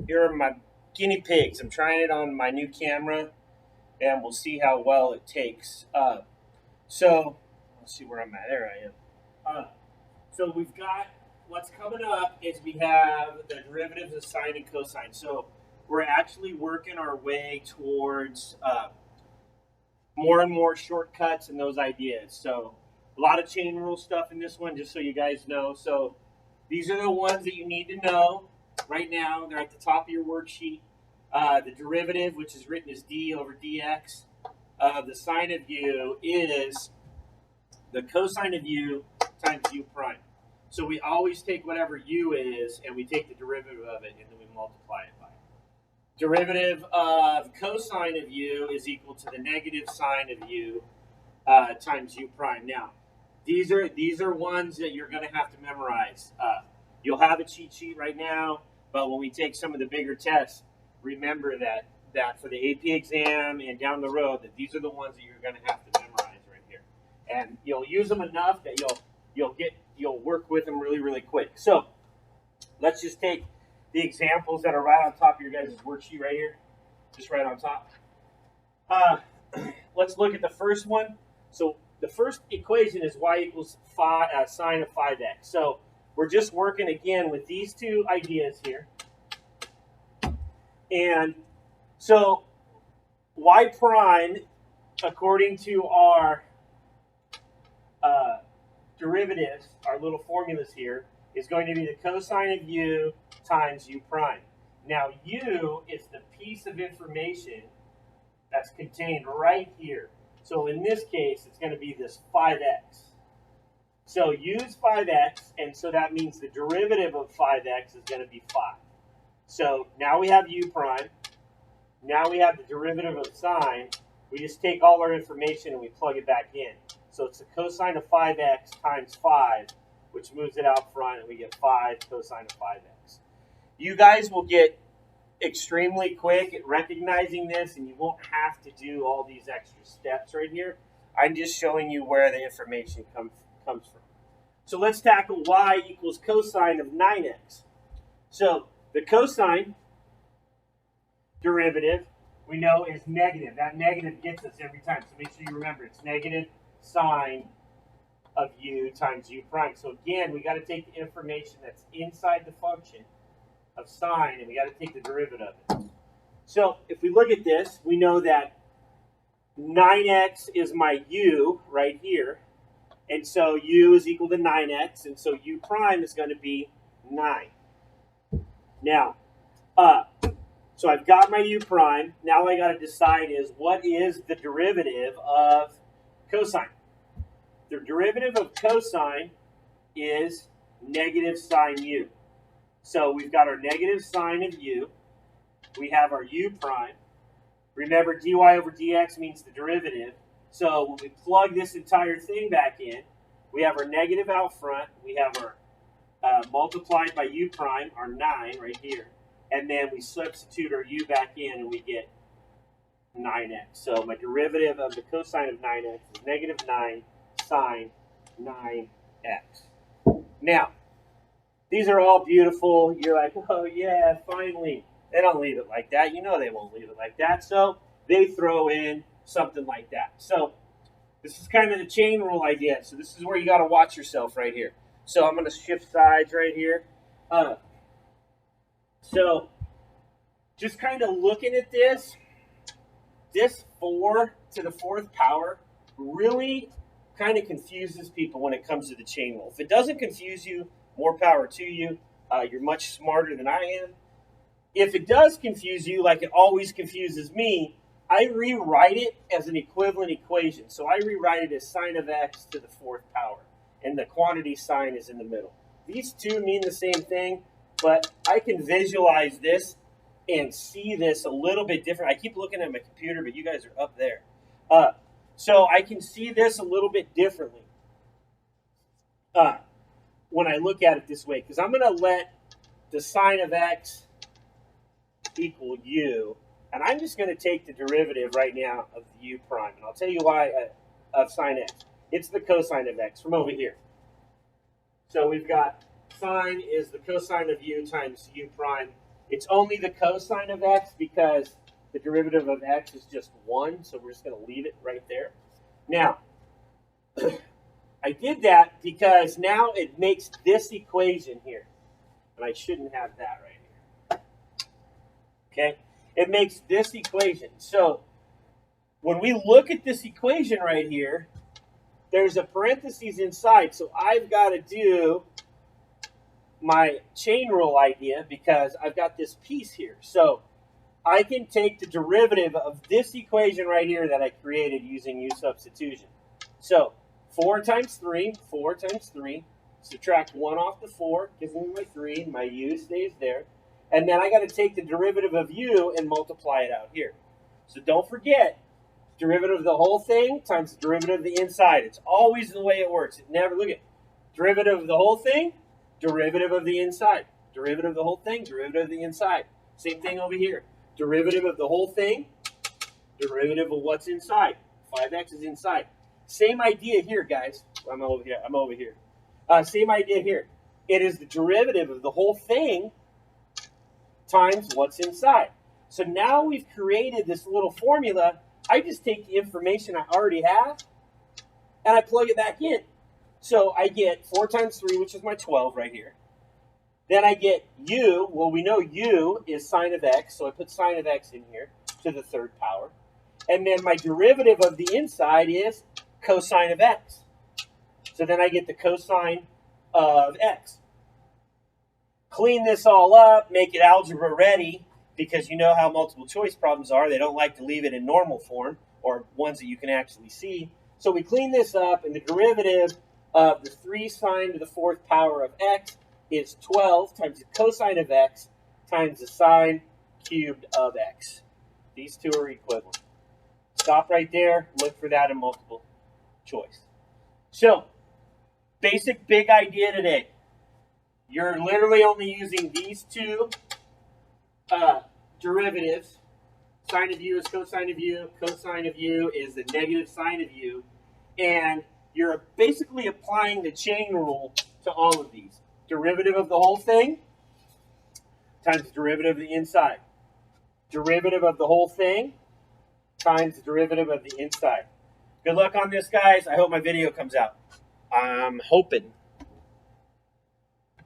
Here are my guinea pigs. I'm trying it on my new camera, and we'll see how well it takes. So let's see where I'm at. There I am. So we've got what's coming up is we have the derivatives of sine and cosine. So we're actually working our way towards more and more shortcuts and those ideas. So a lot of chain rule stuff in this one, just so you guys know. So these are the ones that you need to know right now. They're at the top of your worksheet. The derivative, which is written as d over dx, of the sine of u is the cosine of u times u prime. So we always take whatever u is and we take the derivative of it and then we multiply it by it. Derivative of cosine of u is equal to the negative sine of u times u prime. Now, these are ones that you're going to have to memorize. You'll have a cheat sheet right now, but when we take some of the bigger tests, remember that for the AP exam and down the road, that these are the ones that you're going to have to memorize right here, and you'll use them enough that you'll work with them really quick. So let's just take the examples that are right on top of your guys' worksheet right here, just right on top. Let's look at the first one. So the first equation is y equals sine of 5x. So we're just working again with these two ideas here. And so y prime, according to our derivatives, our little formulas here, is going to be the cosine of u times u prime. Now, u is the piece of information that's contained right here. So in this case, it's going to be this 5x. So use 5x, and so that means the derivative of 5x is going to be 5. So now we have u prime. Now we have the derivative of sine. We just take all our information and we plug it back in. So it's the cosine of 5x times 5, which moves it out front, and we get 5 cosine of 5x. You guys will get extremely quick at recognizing this, and you won't have to do all these extra steps right here. I'm just showing you where the information comes from. So let's tackle y equals cosine of 9x. So the cosine derivative, we know, is negative. That negative gets us every time. So make sure you remember it's negative sine of u times u prime. So again, we got to take the information that's inside the function of sine, and we got to take the derivative of it. So if we look at this, we know that 9x is my u right here. And so u is equal to 9x, and so u prime is going to be 9. Now, so I've got my u prime. Now all I got to decide is what is the derivative of cosine. The derivative of cosine is negative sine u. So we've got our negative sine of u. We have our u prime. Remember, dy over dx means the derivative. So when we plug this entire thing back in, we have our negative out front. We have our multiplied by u prime, our 9 right here. And then we substitute our u back in, and we get 9x. So my derivative of the cosine of 9x is negative 9 sine 9x. Now, these are all beautiful. You're like, oh yeah, finally. They don't leave it like that. You know they won't leave it like that. So they throw in something like that. So this is kind of the chain rule idea. So this is where you got to watch yourself right here. So I'm going to shift sides right here. So just kind of looking at this 4 to the 4th power really kind of confuses people when it comes to the chain rule. If it doesn't confuse you, more power to you. You're much smarter than I am. If it does confuse you, like it always confuses me, I rewrite it as an equivalent equation. So I rewrite it as sine of x to the 4th power, and the quantity sign is in the middle. These two mean the same thing, but I can visualize this and see this a little bit different. I keep looking at my computer, but you guys are up there. So I can see this a little bit differently when I look at it this way, because I'm going to let the sine of x equal u, and I'm just going to take the derivative right now of the u prime, and I'll tell you why of sine x. It's the cosine of x from over here. So we've got sine is the cosine of u times u prime. It's only the cosine of x because the derivative of x is just 1, so we're just going to leave it right there. Now, I did that because now it makes this equation here. And I shouldn't have that right here. Okay? It makes this equation. So when we look at this equation right here, there's a parentheses inside. So I've got to do my chain rule idea because I've got this piece here. So I can take the derivative of this equation right here that I created using u substitution. So 4 times 3, subtract 1 off the 4, gives me my 3, my u stays there. And then I got to take the derivative of u and multiply it out here. So don't forget, derivative of the whole thing times the derivative of the inside. It's always the way it works. It never, look at derivative of the whole thing, derivative of the inside. Derivative of the whole thing, derivative of the inside. Same thing over here. Derivative of the whole thing, derivative of what's inside. 5x is inside. Same idea here, guys. I'm over here. Same idea here. It is the derivative of the whole thing times what's inside. So now we've created this little formula. I just take the information I already have and I plug it back in. So I get 4 times 3, which is my 12 right here. Then I get u. Well, we know u is sine of x, so I put sine of x in here to the third power. And then my derivative of the inside is cosine of x. So then I get the cosine of x. Clean this all up, make it algebra ready, because you know how multiple choice problems are. They don't like to leave it in normal form, or ones that you can actually see. So we clean this up, and the derivative of the 3 sine to the 4th power of x is 12 times the cosine of x times the sine cubed of x. These two are equivalent. Stop right there. Look for that in multiple choice. So, basic big idea today. You're literally only using these two derivatives. Sine of u is cosine of u. Cosine of u is the negative sine of u. And you're basically applying the chain rule to all of these. Derivative of the whole thing times the derivative of the inside. Derivative of the whole thing times the derivative of the inside. Good luck on this, guys. I hope my video comes out. I'm hoping.